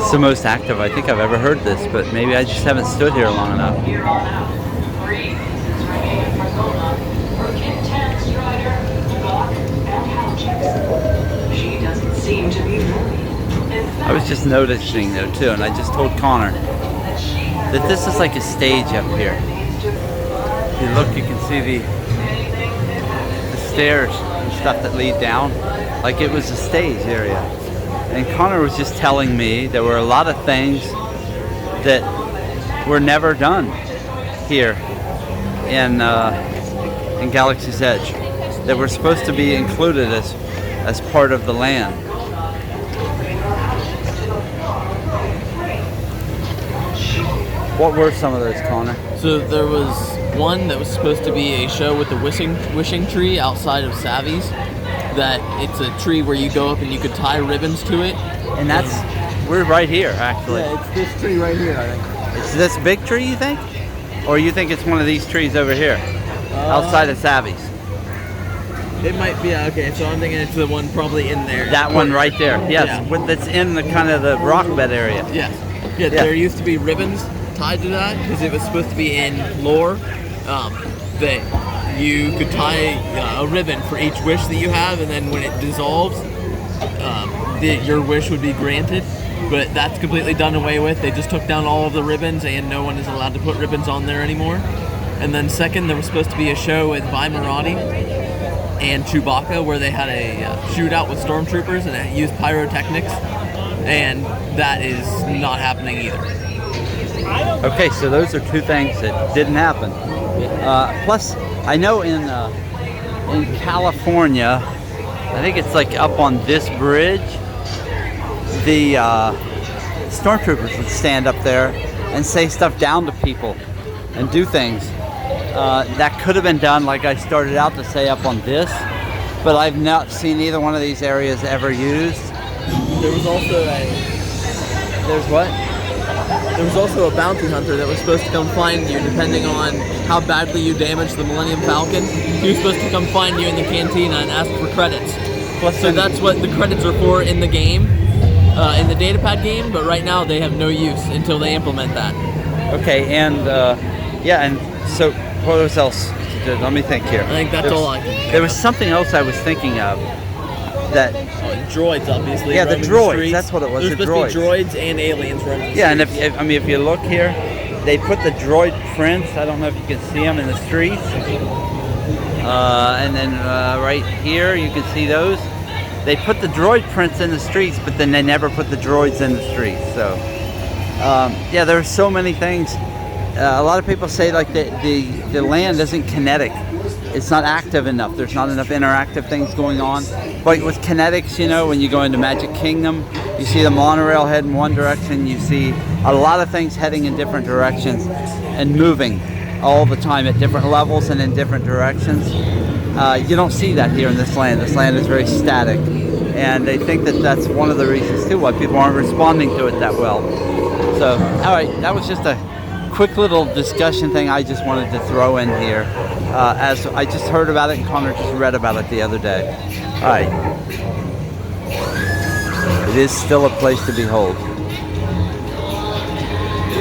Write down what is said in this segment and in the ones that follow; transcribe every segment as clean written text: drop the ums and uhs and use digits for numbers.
It's the most active I think I've ever heard this, but maybe I just haven't stood here long enough. I was just noticing though too, and I just told Connor that this is like a stage up here. If you look, you can see the stairs and stuff that lead down, like it was a stage area. And Connor was just telling me there were a lot of things that were never done here in Galaxy's Edge that were supposed to be included as part of the land. What were some of those, Connor? So there was one that was supposed to be a show with the wishing tree outside of Savvy's. That it's a tree where you go up and you could tie ribbons to it. And we're right here, actually. Yeah, it's this tree right here, I think. It's this big tree, you think? Or you think it's one of these trees over here, outside of Savvy's? It might be, okay, so I'm thinking it's the one probably in there. That one right there, yes, Yeah. that's in the kind of the rock bed area. Yes. Yeah, there used to be ribbons tied to that because it was supposed to be in lore that you could tie a ribbon for each wish that you have, and then when it dissolves, your wish would be granted. But that's completely done away with. They just took down all of the ribbons, and no one is allowed to put ribbons on there anymore. And then second, there was supposed to be a show with Vi Moradi and Chewbacca where they had a shootout with stormtroopers, and it used pyrotechnics, and that is not happening either. Okay, so those are two things that didn't happen. Plus, I know in California, I think it's like up on this bridge, the stormtroopers would stand up there and say stuff down to people and do things. That could have been done, like I started out to say, up on this, but I've not seen either one of these areas ever used. There was also There's what? There was also a bounty hunter that was supposed to come find you depending on how badly you damaged the Millennium Falcon. He was supposed to come find you in the cantina and ask for credits. So that's what the credits are for in the game, in the datapad game, but right now they have no use until they implement that. Okay, and and so what else? Let me think here. I think that's all I can. There was something else I was thinking of that. Droids, obviously. Yeah, the droids. That's what it was. There's the supposed droids. to be droids and aliens running. Yeah, and if you look here, they put the droid prints. I don't know if you can see them in the streets. And then right here, you can see those. They put the droid prints in the streets, but then they never put the droids in the streets. So, yeah, there are so many things. A lot of people say like the land isn't kinetic. It's not active enough. There's not enough interactive things going on. But with kinetics, you know, when you go into Magic Kingdom, you see the monorail head in one direction. You see a lot of things heading in different directions and moving all the time at different levels and in different directions. You don't see that here in this land. This land is very static. And they think that that's one of the reasons, too, why people aren't responding to it that well. So, all right, that was just a quick little discussion thing I just wanted to throw in here, as I just heard about it and Connor just read about it the other day. All right. It is still a place to behold. They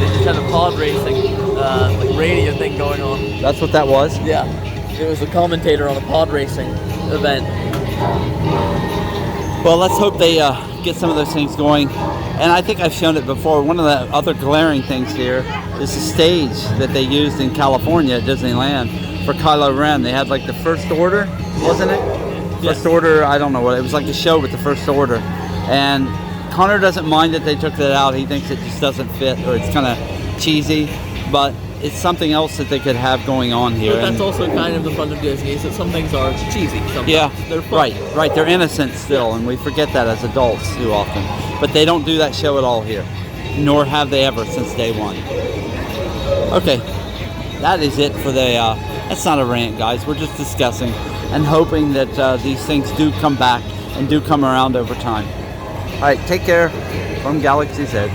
just had a pod racing, like radio thing going on. That's what that was? Yeah. It was a commentator on a pod racing event. Well, let's hope they get some of those things going. And I think I've shown it before. One of the other glaring things here is the stage that they used in California at Disneyland for Kylo Ren. They had like the First Order, wasn't it? First Order, I don't know what. It was like a show with the First Order. And Connor doesn't mind that they took that out. He thinks it just doesn't fit or it's kind of cheesy. But it's something else that they could have going on here. But that's also kind of the fun of Disney, is that some things are cheesy. Sometimes. Yeah, they're fun. Right. They're innocent still, and we forget that as adults too often. But they don't do that show at all here, nor have they ever since day one. Okay, that is it for the. That's not a rant, guys. We're just discussing and hoping that these things do come back and do come around over time. All right, take care from Galaxy's Edge.